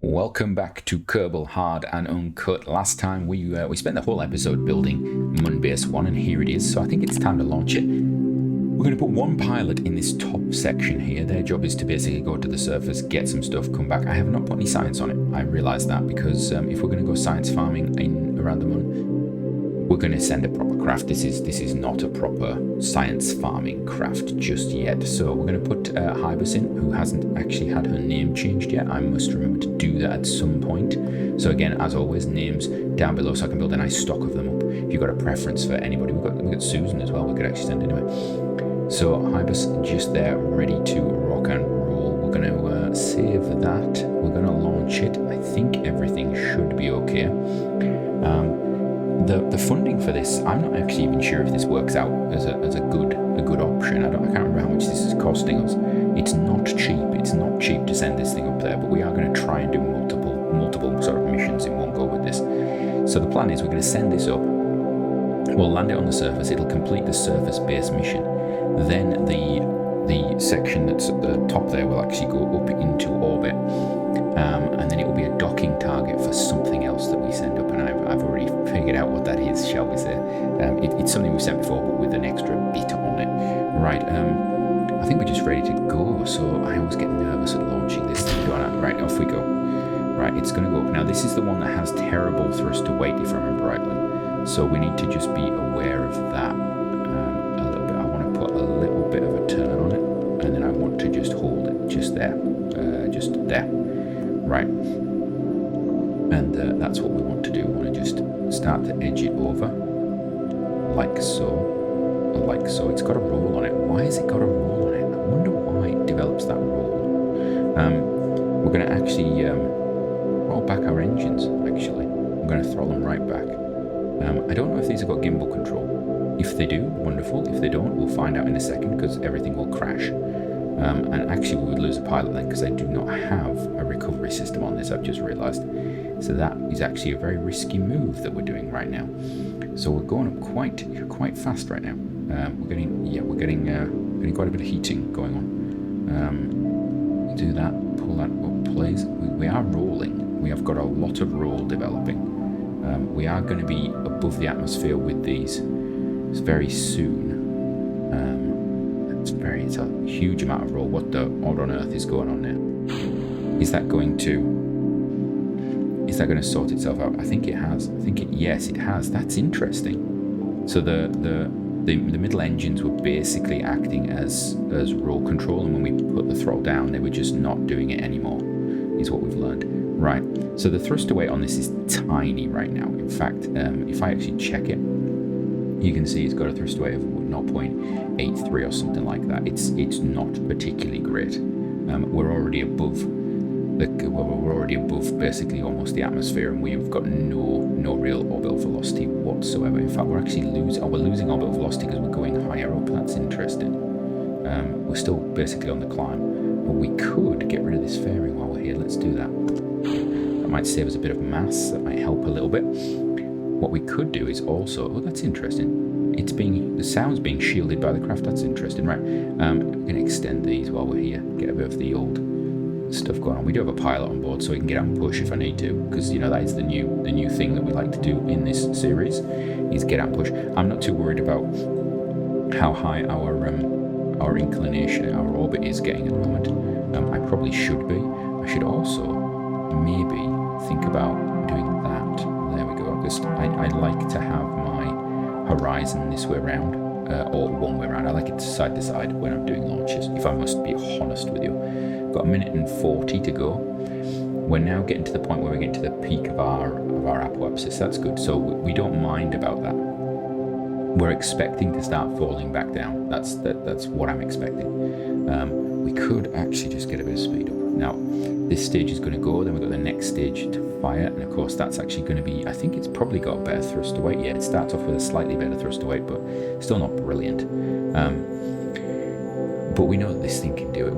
Welcome back to Kerbal Hard and Uncut. Last time we spent the whole episode building Moonbase 1, and here it is, so I think it's time to launch it. We're going to put one pilot in this top section here. Their job is to basically go to the surface, get some stuff, come back. I have not put any science on it. I realise that because if we're going to go science farming around the moon, we're going to send a proper craft. This is not a proper science farming craft just yet. So we're going to put Hybus in, who hasn't actually had her name changed yet. I must remember to do that at some point. So again, as always, names down below so I can build a nice stock of them up. If you've got a preference for anybody, we've got Susan as well. We could actually send anyway. So Hybus just there, ready to rock and roll. We're going to save that. We're going to launch it. I think everything should be okay. The funding for this, I'm not actually even sure if this works out as a good option. I can't remember how much this is costing us. It's not cheap. It's not cheap to send this thing up there, but we are going to try and do multiple sort of missions in one go with this. So the plan is we're going to send this up. We'll land it on the surface. It'll complete the surface-based mission. Then the section that's at the top there will actually go up into orbit, and then it will be a docking target for something else that we send up. And I've already figured out what that is, shall we say? It's something we've sent before, but with an extra bit on it. Right. I think we're just ready to go. So I always get nervous at launching this thing. Right, off we go. Right, it's going to go up. Now this is the one that has terrible thrust to weight, if I remember rightly. So we need to just be aware of that a little bit. I want to put a little bit of a turn on it, and then I want to just hold it just there, right? And that's what we want to do. We want to just start to edge it over, like so. It's got a roll on it. Why has it got a roll on it? I wonder why it develops that roll. We're going to actually roll back our engines. Actually, I'm going to throttle them right back. I don't know if these have got gimbal control. If they do, wonderful. If they don't, we'll find out in a second because everything will crash. And actually we would lose a pilot then because I do not have a recovery system on this, I've just realised. So that is actually a very risky move that we're doing right now. So we're going up quite fast right now. We're getting quite a bit of heating going on. Do that, pull that up, please. We are rolling. We have got a lot of roll developing. We are going to be above the atmosphere with these very soon. It's a huge amount of roll. What the odd on earth is going on there? Is that going to sort itself out? I think it has. Yes, it has. That's interesting. So the middle engines were basically acting as roll control, and when we put the throttle down, they were just not doing it anymore, is what we've learned. Right, so the thrust to weight on this is tiny right now. In fact, if I actually check it, you can see it's got a thrust to weight of 0.83 or something like that. It's not particularly great. We're already above basically almost the atmosphere, and we've got no real orbital velocity whatsoever. In fact, we're losing orbital velocity because we're going higher up. That's interesting. We're still basically on the climb, but we could get rid of this fairing while we're here. Let's do that. That might save us a bit of mass. That might help a little bit. What we could do is also, that's interesting. The sound's being shielded by the craft. That's interesting, right? I'm going to extend these while we're here. Get a bit of the old stuff going on. We do have a pilot on board, so we can get out and push if I need to, because that is the new thing that we like to do in this series, is get out and push. I'm not too worried about how high our inclination, our orbit is getting at the moment. I probably should be. I should also maybe think about doing that. There we go. I like to have my horizon this way around, or one way around. I like it side to side when I'm doing launches, if I must be honest with you. Got 1 minute and 40 to go. We're now getting to the point where we're getting to the peak of our apoapsis. That's good. So we don't mind about that. We're expecting to start falling back down. That's what I'm expecting. We could actually just get a bit of speed up. Now, this stage is going to go, then we've got the next stage to fire, and of course that's actually going to be, I think it's probably got a better thrust to weight. Yeah, it starts off with a slightly better thrust to weight, but still not brilliant. But we know that this thing can do it.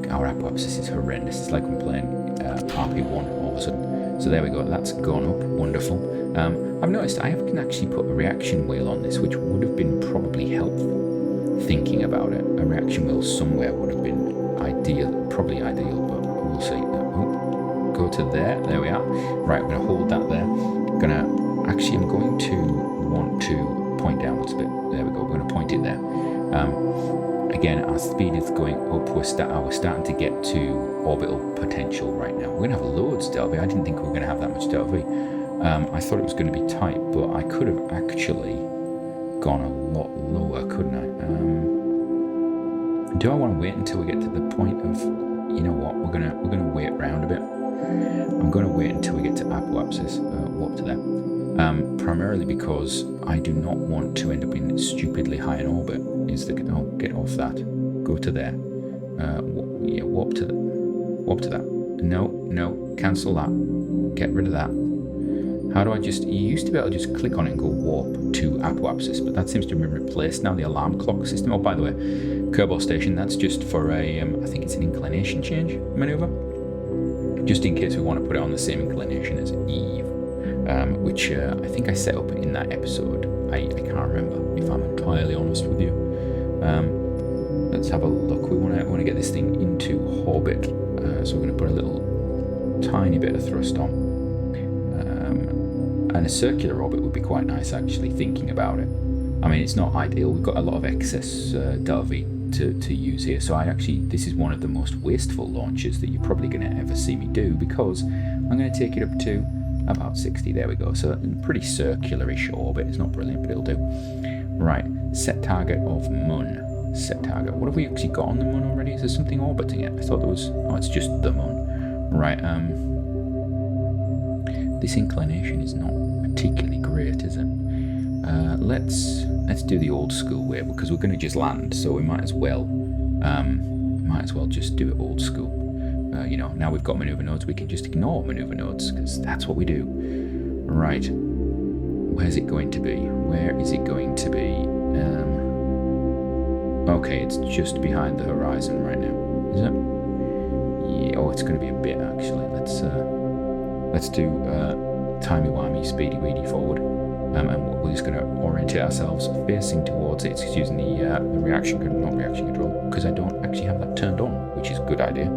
Our apoapsis is horrendous. It's like I'm playing RP1 all of a sudden. So there we go, that's gone up, wonderful. I've noticed I can actually put a reaction wheel on this, which would have been probably helpful, thinking about it. A reaction wheel somewhere would have been probably ideal, but we'll see. go to there. There we are. Right, we're going to hold that there. I'm going to want to point downwards a bit. There we go. We're going to point it there. Again, our speed is going up. We're starting to get to orbital potential right now. We're going to have loads delta V. I didn't think we were going to have that much delta V. I thought it was going to be tight, but I could have actually gone a lot lower, couldn't I? Do I want to wait until we get to the point of, you know what, we're gonna wait around a bit. I'm going to wait until we get to apoapsis, warp to there. Primarily because I do not want to end up in stupidly high in orbit. Get off that. Go to there. Warp to that. No, cancel that. Get rid of that. How do I you used to be able to just click on it and go warp to apoapsis, but that seems to have been replaced now, the alarm clock system. Oh, by the way, Kerbal Station, that's just for a, I think it's an inclination change maneuver, just in case we want to put it on the same inclination as Eve, which I think I set up in that episode. I can't remember, if I'm entirely honest with you. Let's have a look. We want to get this thing into orbit, so we're going to put a little tiny bit of thrust on. And a circular orbit would be quite nice, actually, thinking about it. I mean, it's not ideal. We've got a lot of excess delta V to use here. So this is one of the most wasteful launches that you're probably going to ever see me do, because I'm going to take it up to about 60. There we go. So pretty circular-ish orbit. It's not brilliant, but it'll do. Right. Set target of Mun. Set target. What have we actually got on the Mun already? Is there something orbiting it? I thought there was... Oh, it's just the Mun. Right. This inclination is not particularly great, is it? Let's do the old school way, because we're going to just land, so we might as well just do it old school. Now we've got maneuver nodes, we can just ignore maneuver nodes, because that's what we do. Right, where's it going to be? Where is it going to be? Okay, it's just behind the horizon right now. Is it? Yeah. Oh, it's going to be a bit actually. Let's do timey-wimey, speedy-weedy forward. And we're just going to orientate ourselves facing towards it. It's using the not reaction control, because I don't actually have that turned on, which is a good idea.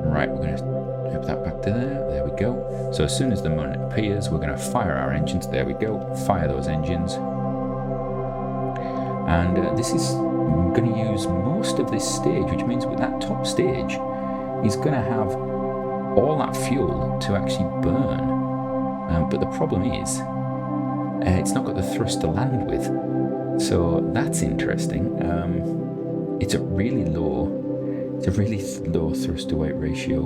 Right, we're going to move that back to there. There we go. So as soon as the Mun appears, we're going to fire our engines. There we go. Fire those engines. And this is going to use most of this stage, which means with that top stage is going to have all that fuel to actually burn. But the problem is, it's not got the thrust to land with. So that's interesting. It's a really low thrust to weight ratio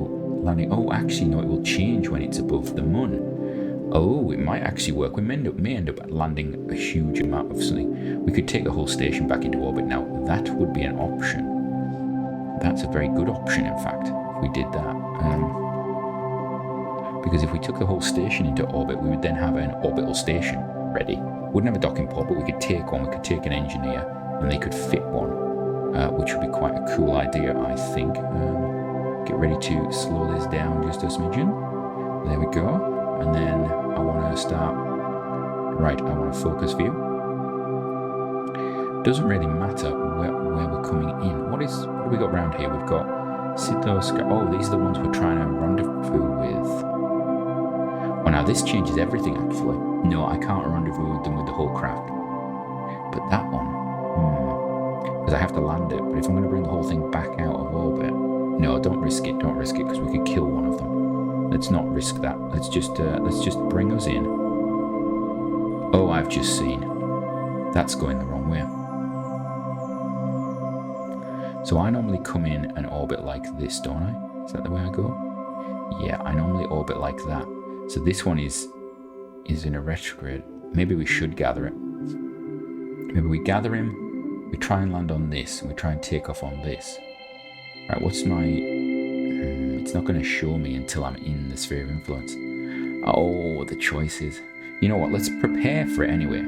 landing. Oh, actually, no, it will change when it's above the Mun. Oh, it might actually work. We may end up landing a huge amount of something. We could take the whole station back into orbit. Now, that would be an option. That's a very good option, in fact, if we did that. Because if we took the whole station into orbit, we would then have an orbital station ready. Wouldn't have a docking port, but we could take one. We could take an engineer, and they could fit one, which would be quite a cool idea, I think. Get ready to slow this down just a smidgen. There we go. And then I want to start. Right, I want a focus view. Doesn't really matter where we're coming in. What do we got around here? We've got Sithoska. Oh, these are the ones we're trying to rendezvous with. Oh, now this changes everything, actually. No, I can't rendezvous with them with the whole craft. But that one, because I have to land it. But if I'm going to bring the whole thing back out of orbit, no, don't risk it, because we could kill one of them. Let's not risk that. Let's just bring us in. Oh, I've just seen. That's going the wrong way. So I normally come in and orbit like this, don't I? Is that the way I go? Yeah, I normally orbit like that. So this one is in a retrograde. Maybe we should gather it. Maybe we gather him, we try and land on this, and we try and take off on this. Right, what's my... it's not going to show me until I'm in the sphere of influence. Oh, the choices. You know what, let's prepare for it anyway.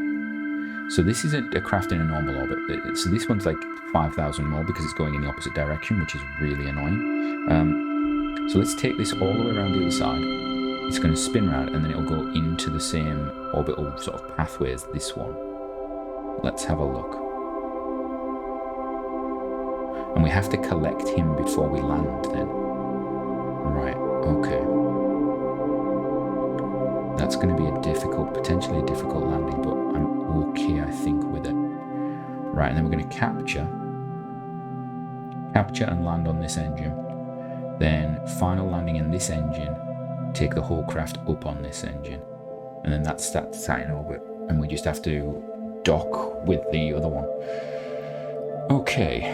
So this is a craft in a normal orbit. So this one's like 5,000 more because it's going in the opposite direction, which is really annoying. So let's take this all the way around the other side. It's going to spin around and then it'll go into the same orbital sort of pathway as this one. Let's have a look. And we have to collect him before we land then. Right, okay. That's going to be potentially a difficult landing, but I'm okay, I think, with it. Right, and then we're going to capture and land on this engine. Then final landing in this engine, take the whole craft up on this engine. And then that's sat in orbit. And we just have to dock with the other one. Okay.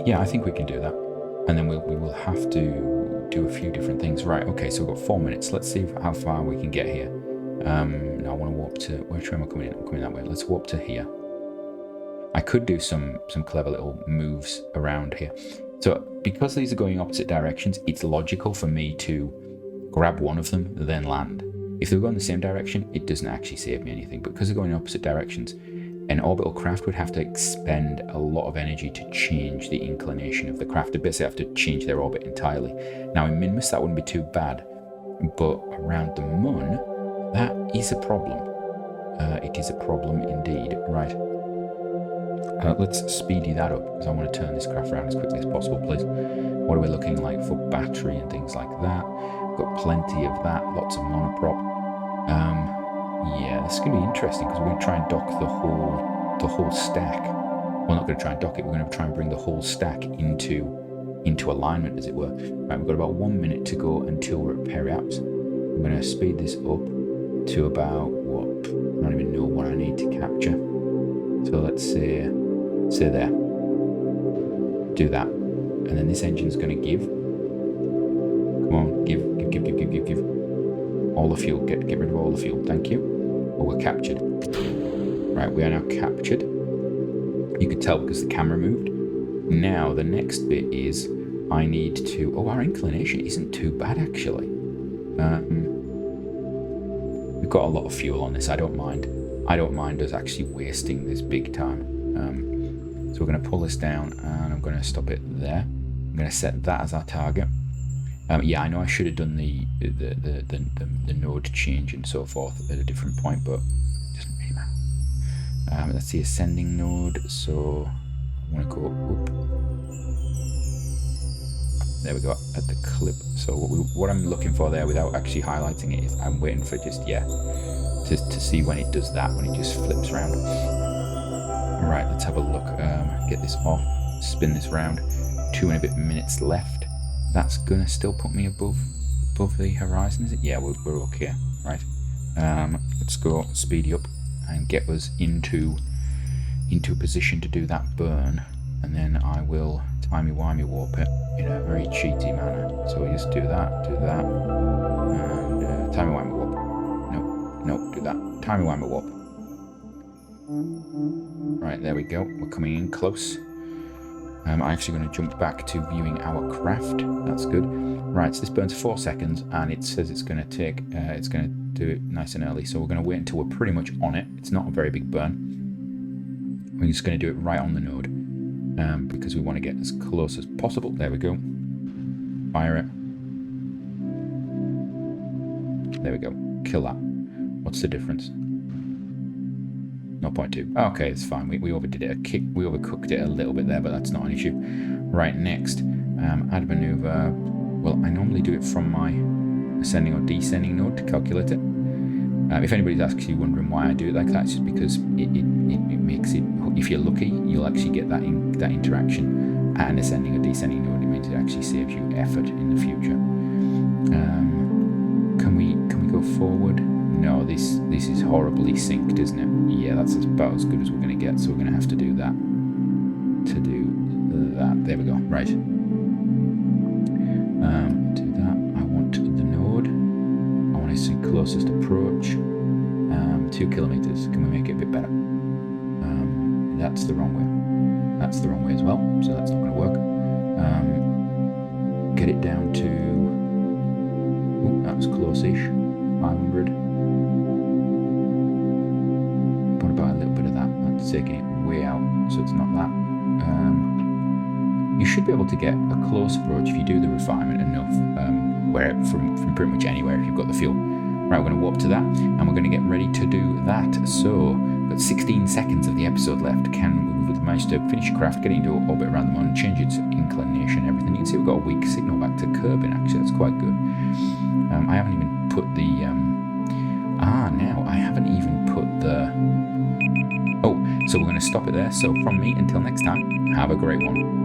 Yeah, I think we can do that. And then we will have to do a few different things. Right, okay, so we've got 4 minutes. Let's see how far we can get here. Now I want to warp to... Where am I coming in? I'm coming that way. Let's warp to here. I could do some clever little moves around here. So because these are going opposite directions, it's logical for me to grab one of them, then land. If they're going the same direction, it doesn't actually save me anything. But because they're going in opposite directions, an orbital craft would have to expend a lot of energy to change the inclination of the craft. They basically have to change their orbit entirely. Now in Minmus, that wouldn't be too bad. But around the Moon, that is a problem. It is a problem indeed. Right. Let's speedy that up, because I want to turn this craft around as quickly as possible, please. What are we looking like for battery and things like that? We've got plenty of that, lots of monoprop. Yeah, this is going to be interesting, because we're going to try and dock the whole stack. We're not going to try and dock it, we're going to try and bring the whole stack into alignment, as it were. Right, we've got about 1 minute to go until we're at periaps. I'm going to speed this up to about, what? I don't even know what I need to capture. So let's say there. Do that. And then this engine's going to give. Come on, give. All the fuel. Get rid of all the fuel. Thank you. Oh, we're captured. Right, we are now captured. You could tell because the camera moved. Now, the next bit is I need to... Oh, our inclination isn't too bad, actually. We've got a lot of fuel on this. I don't mind. I don't mind us actually wasting this big time. So we're going to pull this down, and I'm going to stop it there. I'm going to set that as our target. Yeah, I know I should have done the node change and so forth at a different point, but it doesn't really matter. That's the ascending node, so I want to go up. There we go, at the clip. So what I'm looking for there, without actually highlighting it, is I'm waiting for just, yeah, to see when it does that, when it just flips around. Right, let's have a look. Get this off, spin this round. 2 and a bit minutes left. That's gonna still put me above the horizon, is it? Yeah, we're okay. Right. Let's go speedy up and get us into a position to do that burn, and then I will timey-wimey warp it in a very cheaty manner. So we just do that, and timey-wimey warp. No, do that. Timey-wimey warp. Right, there we go. We're coming in close. I'm actually going to jump back to viewing our craft. That's good. Right, so this burns 4 seconds, and it says it's going to take, it's going to do it nice and early. So we're going to wait until we're pretty much on it. It's not a very big burn. We're just going to do it right on the node, because we want to get as close as possible. There we go. Fire it. There we go. Kill that. What's the difference? 0.2. Okay, it's fine. We overdid it. We overcooked it a little bit there, but that's not an issue. Right, next, add maneuver. Well, I normally do it from my ascending or descending node to calculate it. If anybody's actually wondering why I do it like that, it's just because it makes it. If you're lucky, you'll actually get that interaction at an ascending or descending node. It means it actually saves you effort in the future. Can we go forward? No, this is horribly synced, isn't it? Yeah, that's about as good as we're going to get, so we're going to have to do that. There we go. Right. Do that. I want the node. I want its closest approach. 2 kilometers. Can we make it a bit better? That's the wrong way. That's the wrong way as well, so that's not going to work. Get it down to... Ooh, that was close-ish. 500. What about a little bit of that? That's taking it way out, so it's not that. You should be able to get a close approach if you do the refinement enough, from pretty much anywhere if you've got the fuel. Right, we're going to warp to that, and we're going to get ready to do that. So, we're got 16 seconds of the episode left. We've managed to finish craft, get into orbit around the moon, change its inclination, everything. You can see we've got a weak signal back to Kerbin, actually. That's quite good. I haven't even put the... now I haven't even put the... Oh, so we're going to stop it there. So from me, until next time, have a great one.